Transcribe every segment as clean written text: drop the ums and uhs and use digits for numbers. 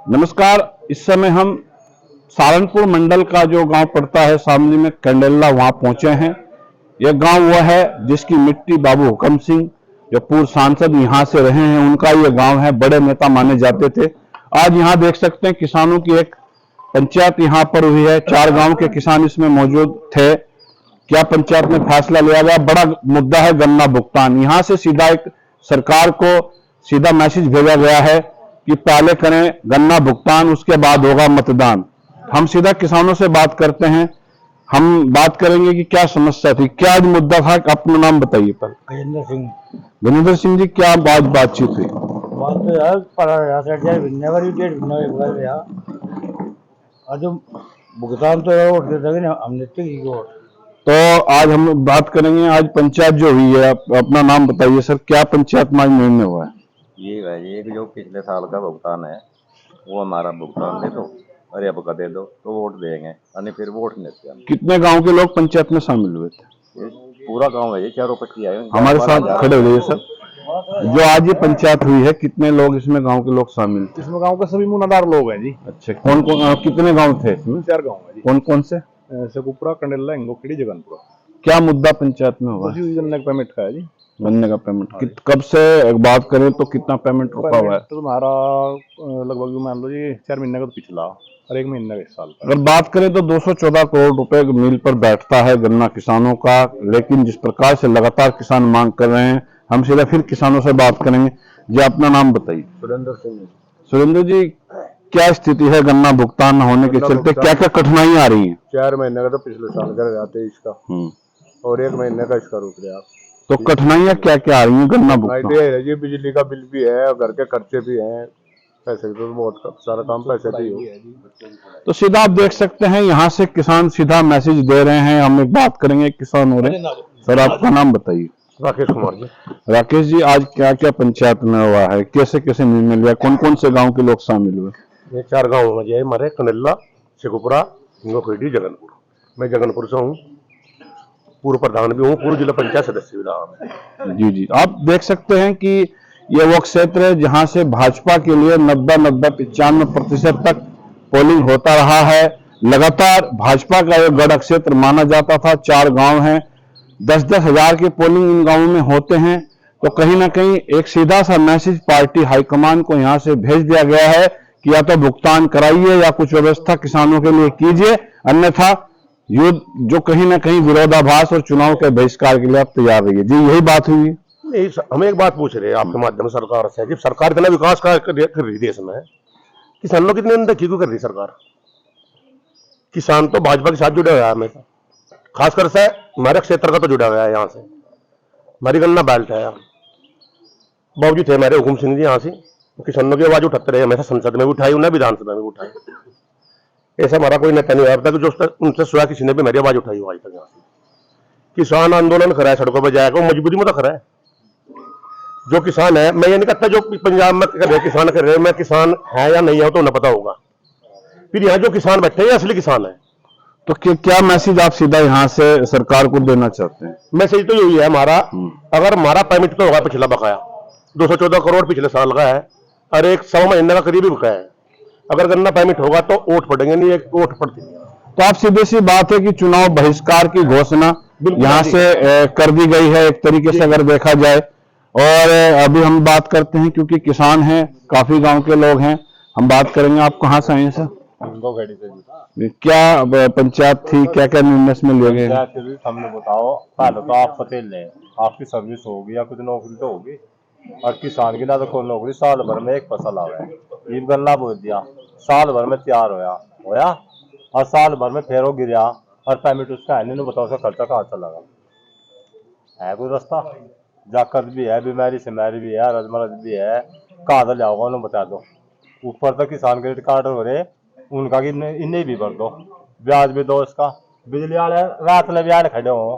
नमस्कार। इस समय हम सहारनपुर मंडल का जो गांव पड़ता है शामली में कंडेला, वहां पहुंचे हैं। यह गांव वो है जिसकी मिट्टी बाबू हुकम सिंह जो पूर्व सांसद यहां से रहे हैं, उनका यह गांव है। बड़े नेता माने जाते थे। आज यहां देख सकते हैं किसानों की एक पंचायत यहां पर हुई है। 4 गांव के किसान इसमें मौजूद थे। क्या पंचायत में फैसला लिया गया? बड़ा मुद्दा है गन्ना भुगतान। यहां से सीधा एक सरकार को सीधा मैसेज भेजा गया है कि पहले करें गन्ना भुगतान, उसके बाद होगा मतदान। हम सीधा किसानों से बात करते हैं। हम बात करेंगे कि क्या समस्या थी, क्या आज मुद्दा था। अपना नाम बताइए। पर गजेंद्र सिंह। गजेंद्र सिंह जी, क्या बातचीत हुई? बात तो यार पर भिन्नवर ही डेट भिन्न बोल रहा। आज भुगतान तो यार वोट देते ना, हमने की वोट। तो आज हम लोग बात करेंगे। आज पंचायत जो हुई है, अपना नाम बताइए सर। क्या पंचायत में आज निर्णय हुआ है? ये भाई एक जो पिछले साल का भुगतान है वो हमारा भुगतान दे दो, अरे अब का दे दो तो वोट देंगे, यानी फिर वोट नहीं देते हम। कितने गांव के लोग पंचायत में शामिल हुए थे? ये पूरा गांव है, ये चारों पट्टी आए हमारे साथ खड़े हुए सर। जो आज ये पंचायत हुई है, कितने लोग इसमें गांव के लोग शामिल थे? इसमें गांव के सभी मुनादार लोग हैं जी। अच्छा, कौन कौन कितने गांव थे इसमें? 4 गांव है जी। कौन कौन से? शेखुपुरा, कंडेला, इंगोखेड़ी, जगनपुरा। क्या मुद्दा पंचायत में हुआ? उसी गन्ने का पेमेंट का है जी। गन्ने का पेमेंट कब से बात करें तो कितना पेमेंट रुका हुआ है? तो तुम्हारा लगभग मान लो जी 4 महीने का तो पिछला और 1 महीने का इस साल का। अगर बात करें तो 214 करोड़ रुपए मिल पर बैठता है गन्ना किसानों का। लेकिन जिस प्रकार से लगातार किसान मांग कर रहे हैं, हम सीधा फिर किसानों से बात करेंगे। जी, अपना नाम बताइए। सुरेंद्र सिंह। सुरेंद्र जी, क्या स्थिति है गन्ना भुगतान न होने के चलते? क्या क्या कठिनाइयां आ रही हैं? 4 महीने का तो पिछले साल का जाते इसका और 1 महीने का इसका रुक गया। तो कठिनाइयां क्या क्या आ रही हैं गन्ना भुगतान? जी बिजली का बिल भी है, घर के खर्चे भी हैं, पैसे तो बहुत सारा काम पैसे भी हो। तो सीधा आप देख सकते हैं, यहाँ से किसान सीधा मैसेज दे रहे हैं। हम एक बात करेंगे, किसान हो रहे हैं। सर, आपका नाम बताइए। राकेश कुमार जी। राकेश जी, आज क्या क्या पंचायत में हुआ है? कैसे कैसे निर्णय लिया? कौन कौन से गांव के लोग शामिल हुए? ये 4 गाँव में जो हमारे कंडेला, शेखुपुरा, इंगोखेड़ी, जगनपुर। मैं जगनपुर से हूँ, पूर्व प्रधान भी हूँ, पूर्व जिला पंचायत सदस्य भी रहा हूँ। जी जी, आप देख सकते हैं कि ये वो क्षेत्र है जहां से भाजपा के लिए 90-95% तक पोलिंग होता रहा है। लगातार भाजपा का एक गढ़ क्षेत्र माना जाता था। 4 गांव हैं, 10-10 हजार की पोलिंग इन गांवों में होते हैं। तो कहीं ना कहीं एक सीधा सा मैसेज पार्टी हाईकमान को यहां से भेज दिया गया है कि या तो भुगतान कराइए या कुछ व्यवस्था किसानों के लिए कीजिए, अन्यथा युद्ध, जो कहीं ना कहीं विरोधाभास और चुनाव के बहिष्कार के लिए आप तैयार रहिए। जी, यही बात हुई। नहीं, हम एक बात पूछ रहे हैं आपके माध्यम से सरकार से कि सरकार इतना विकास कर रही देश में, किसानों कितने अनदेखी क्यों कर रही सरकार? किसान तो भाजपा के साथ जुड़ा हुआ है हमेशा, खासकर से हमारे क्षेत्र का तो जुड़ा हुआ है। यहाँ से हमारी गन्ना बेल्ट है। बाबूजी थे हमारे हुकुम सिंह जी, यहाँ से किसानों की आवाज उठाते रहे, हमेशा संसद में भी उठाई, उन्हें विधानसभा में भी उठाई। ऐसा हमारा कोई नेता नहीं होता कि जो उनसे सिवा किसी ने भी मेरी आवाज उठाई हो आज तक। यहाँ से किसान आंदोलन करा है, सड़कों पर जाएगा, वो मजबूरी में तो करा है। जो किसान है, मैं ये नहीं कहता जो पंजाब में कर रहे किसान कर रहे, मैं किसान है या नहीं है तो उन्हें पता होगा। फिर यहाँ जो किसान बैठे हैं असली किसान है। तो क्या मैसेज आप सीधा यहाँ से सरकार को देना चाहते हैं? मैसेज तो यही है हमारा, अगर हमारा पेमेंट तो होगा पिछला बकाया 214 करोड़ पिछले साल का है और 1 महीने का करीब ही बकाया है। अगर गन्ना पेमेंट होगा तो वोट पड़ेंगे, नहीं एक वोट पड़ती नहीं। तो आप सीधी सी बात है कि चुनाव बहिष्कार की घोषणा यहाँ से कर दी गई है एक तरीके से अगर देखा जाए। और अभी हम बात करते हैं, क्योंकि किसान हैं, काफी गांव के लोग हैं, हम बात करेंगे। आप कहाँ से आए हैं सर? क्या पंचायत थी, क्या क्या निर्णय में लिए गए? हमने बताओ, पहले तो आप फतेह लें, आपकी सर्विस होगी या कुछ नौकरी तो होगी, और किसान की ना तो कोई नौकरी। साल भर में एक फसल आ गया, ये गन्ना बो दिया, साल भर में तैयार होया और साल भर में फेरो गिरा और पेमेंट उसका है नहीं। बताओ उसका खर्चा कहाँ से लगा? है कोई रास्ता? जाकर भी है, बीमारी सिमारी भी है, रजमरज भी है, कहाँ से जाओगा उन्हें बता दो। ऊपर तक किसान क्रेडिट कार्ड हो रहे, उनका कि इन्हें भी भर दो, ब्याज भी दो इसका। बिजली वाले रात में भी आने खड़े हो,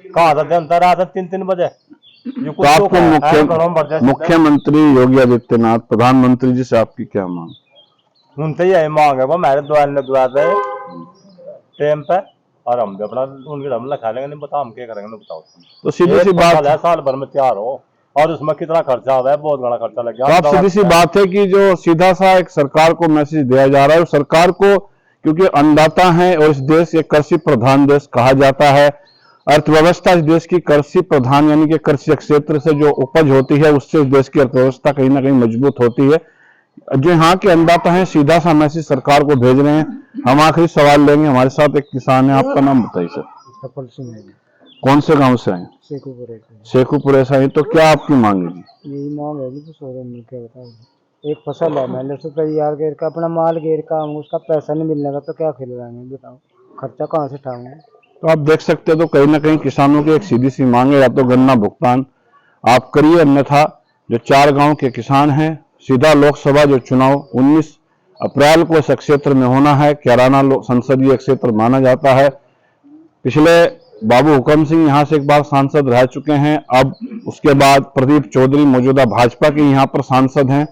कहाँ से जनता रात 3-3 बजे। तो आपको मुख्यमंत्री योगी आदित्यनाथ, प्रधानमंत्री जी से आपकी क्या मांग? उनसे यही मांग है, वो मेरे दुआ पे टाइम पे, और हम भी अपना उनके हम खा लेंगे। नहीं बताओ हम क्या करेंगे, नहीं बताओ। तो सीधी सी बात है, साल भर में तैयार हो, और उसमें कितना खर्चा हुआ है, बहुत बड़ा खर्चा लग तो गया। आप सीधी सी बात है कि जो सीधा सा एक सरकार को मैसेज दिया जा रहा है, सरकार को, क्योंकि अन्नदाता है और इस देश एक कृषि प्रधान देश कहा जाता है, अर्थव्यवस्था इस देश की कृषि प्रधान यानी कि कृषि क्षेत्र से जो उपज होती है उससे इस देश की अर्थव्यवस्था कहीं ना कहीं मजबूत होती है। जो यहाँ के अन्नदाता हैं सीधा सा मैसेज सरकार को भेज रहे हैं। हम आखिरी सवाल लेंगे, हमारे साथ एक किसान है, आपका नाम बताइए सर। सफल सिंह है, कौन से गांव से आए? शेखुपुर है। शेखुपुरे से आए। तो क्या आपकी मांग है जी? यही मांग है जी, तो सोरे मिल के बताओ। एक फसल है, मैंने उसको तैयार गेर का अपना माल गेर का, हम उसका पैसा नहीं मिलने का तो क्या खिलवाएंगे बताओ, खर्चा कहाँ से उठाऊंगे। तो आप देख सकते हो, तो कहीं ना कहीं किसानों की एक सीधी सी मांग है, या तो गन्ना भुगतान आप करिए, अन्यथा जो 4 गांव के किसान हैं, सीधा लोकसभा जो चुनाव 19 अप्रैल को इस क्षेत्र में होना है, कैराना संसदीय क्षेत्र माना जाता है। पिछले बाबू हुकम सिंह यहाँ से एक बार सांसद रह चुके हैं, अब उसके बाद प्रदीप चौधरी मौजूदा भाजपा के यहाँ पर सांसद हैं।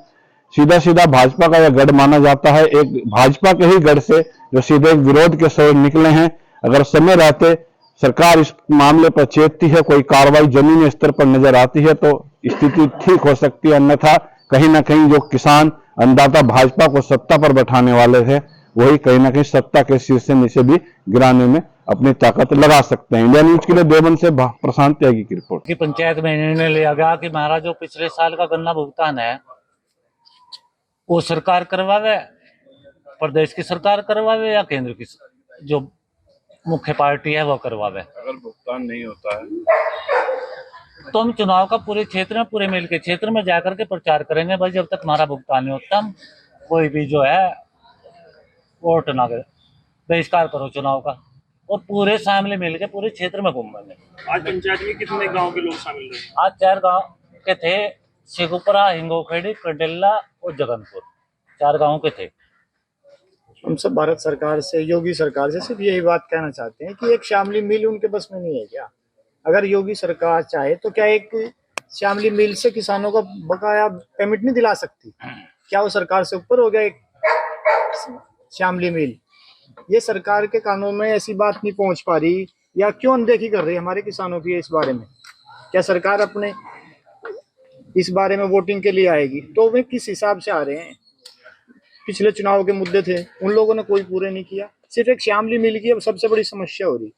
सीधा सीधा भाजपा का यह गढ़ माना जाता है, एक भाजपा के ही गढ़ से जो सीधे विरोध के स्वर निकले हैं। अगर समय रहते सरकार इस मामले पर चेतती है, कोई कार्रवाई जमीनी स्तर पर नजर आती है तो स्थिति ठीक हो सकती है, अन्यथा कहीं ना कहीं जो किसान अन्नदाता भाजपा को सत्ता पर बैठाने वाले थे वही कहीं ना कहीं सत्ता के शीर्ष से नीचे भी गिराने में अपनी ताकत लगा सकते हैं। इंडिया न्यूज के लिए देवबंद से प्रशांत त्यागी की रिपोर्ट। की पंचायत में निर्णय लिया गया कि हमारा जो पिछले साल का गन्ना भुगतान है वो सरकार करवावे, प्रदेश की सरकार करवावे या केंद्र की जो मुख्य पार्टी है वो करवावे। अगर भुगतान नहीं होता है तो हम चुनाव का पूरे क्षेत्र में, पूरे मिल के क्षेत्र में जाकर के प्रचार करेंगे भाई, जब तक हमारा भुगतान नहीं होता हम कोई भी जो है वोट ना करे, बहिष्कार करो चुनाव का, और पूरे शामिल मिल के पूरे क्षेत्र में घूमेंगे। आज पंचायत में कितने गांव के लोग शामिल रहे? आज 4 गांव के थे, शेखुपुरा, हिंगोखेड़ी, कंडेला और जगनपुर, 4 गांव के थे। हम सब भारत सरकार से, योगी सरकार से सिर्फ यही बात कहना चाहते हैं कि एक शामली मिल उनके बस में नहीं है क्या? अगर योगी सरकार चाहे तो क्या एक शामली मिल से किसानों का बकाया पेमेंट नहीं दिला सकती? क्या वो सरकार से ऊपर हो गया एक शामली मिल? ये सरकार के कानून में ऐसी बात नहीं पहुंच पा रही, या क्यों अनदेखी कर रही है हमारे किसानों की इस बारे में? क्या सरकार अपने इस बारे में वोटिंग के लिए आएगी? तो वे किस हिसाब से आ रहे हैं? पिछले चुनाव के मुद्दे थे, उन लोगों ने कोई पूरे नहीं किया। सिर्फ एक शामली मिल की अब सबसे बड़ी समस्या हो रही।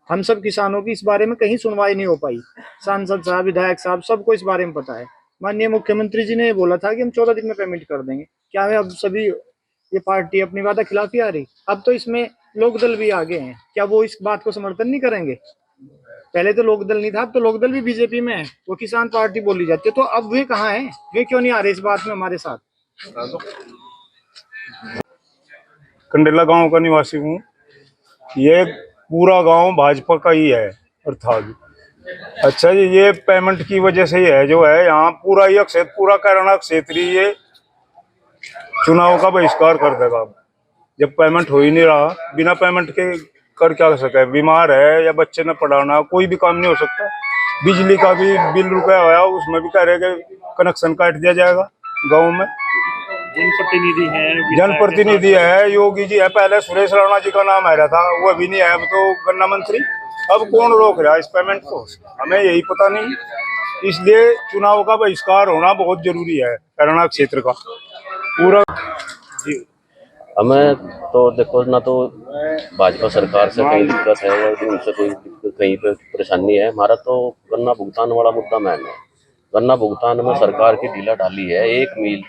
हम सब किसानों की इस बारे में कहीं सुनवाई नहीं हो पाई। सांसद साहब, विधायक साहब, सबको इस बारे में पता है। माननीय मुख्यमंत्री जी ने बोला था कि हम 14 दिन में पेमेंट कर देंगे। क्या है अब सभी ये पार्टी अपनी वादा खिलाफी आ रही? अब तो इसमें लोकदल भी आगे हैं, क्या वो इस बात को समर्थन नहीं करेंगे? पहले तो लोकदल नहीं था, अब तो लोकदल भी बीजेपी में है, वो किसान पार्टी बोली जाती है। तो अब वे कहाँ हैं? वे क्यों नहीं आ रहे इस बात में हमारे साथ? कंडेला गांव का निवासी हूँ। ये पूरा गांव भाजपा का ही है अर्थात। अच्छा जी, ये पेमेंट की वजह से ही है जो है यहाँ पूरा ये क्षेत्र, पूरा कैराना क्षेत्र ही ये चुनाव का बहिष्कार कर देगा। अब जब पेमेंट हो ही नहीं रहा, बिना पेमेंट के कर क्या सके? बीमार है या बच्चे ने पढ़ाना, कोई भी काम नहीं हो सकता। बिजली का भी बिल रुपया हुआ, उसमें भी कह रहे कि कनेक्शन काट दिया जाएगा गाँव में। जनप्रतिनिधि है योगी जी है, पहले सुरेश राणा जी का नाम आ रहा था, वो अभी नहीं है, अब तो गन्ना मंत्री। अब कौन रोक रहा है इस पेमेंट को? हमें यही पता नहीं। इसलिए चुनाव का बहिष्कार होना बहुत जरूरी है कैराना क्षेत्र का पूरा। हमें तो देखो ना, तो भाजपा सरकार से कहीं दिक्कत है या उनसे कोई कहीं पे परेशानी है। हमारा तो गन्ना भुगतान वाला मुद्दा मैन है। गन्ना भुगतान में सरकार की ढीला ढाली है। एक मिल,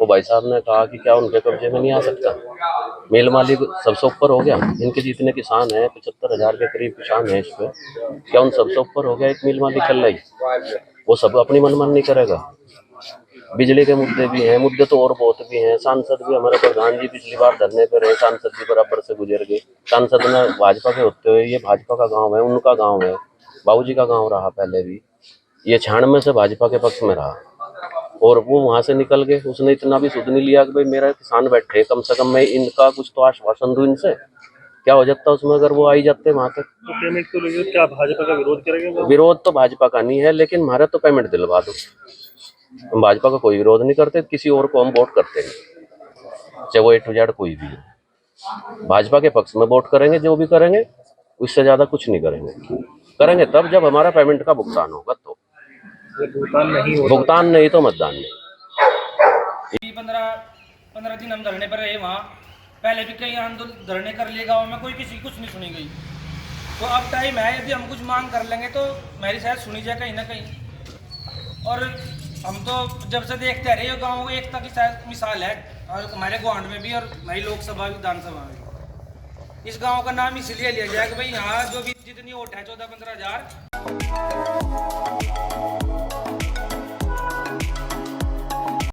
वो भाई साहब ने कहा कि क्या उनके कब्जे में नहीं आ सकता? मिल मालिक सबसे ऊपर हो गया। इनके जितने किसान हैं, 75,000 के करीब किसान हैं इस पे, क्या उन सबसे ऊपर हो गया एक मिल मालिक कल ही? वो सब अपनी मनमानी करेगा। बिजली के मुद्दे भी हैं, मुद्दे तो और बहुत भी हैं। सांसद भी, हमारे प्रधान जी पिछली बार धरने पर रहे, सांसद भी बराबर से गुजर गए। सांसद ने भाजपा के होते हुए, ये भाजपा का गांव है, उनका गांव है, बाबूजी का गांव रहा पहले भी, ये 96 से भाजपा के पक्ष में रहा, और वो वहां से निकल गए। उसने इतना भी सुध नहीं लिया कि भाई मेरा किसान बैठे, कम से कम मैं इनका कुछ तो आश्वासन दूं इनसे। क्या हो जाता उसमें अगर वो आई जाते वहां तक? तो पेमेंट को लेकर क्या भाजपा का विरोध करेंगे? विरोध तो भाजपा का नहीं है, लेकिन हमारा तो पेमेंट दिलवा दो। हम भाजपा का कोई विरोध नहीं करते, किसी और को हम वोट करते हैं, चाहे वो A to Z कोई भी हो। भाजपा के पक्ष में वोट करेंगे, जो भी करेंगे, उससे ज्यादा कुछ नहीं करेंगे। करेंगे तब जब हमारा पेमेंट का भुगतान होगा तो। भुगतान नहीं तो मतदान नहीं। 15 दिन हम धरने पर रहे वहाँ। पहले भी कई आंदोलन धरने कर लिए गाँव में, कोई किसी कुछ नहीं सुनी गई। तो अब टाइम है, यदि हम कुछ मांग कर लेंगे तो मेरी शायद सुनी जाए कहीं ना कहीं। और हम तो जब से देखते रहे गाँव एकता की शायद मिसाल है, और हमारे गुआंढ में भी और हमारी लोकसभा विधानसभा में। इस गांव का नाम इसलिए लिया गया कि भाई यहाँ जो भी जितनी वोट है 14-15 हज़ार।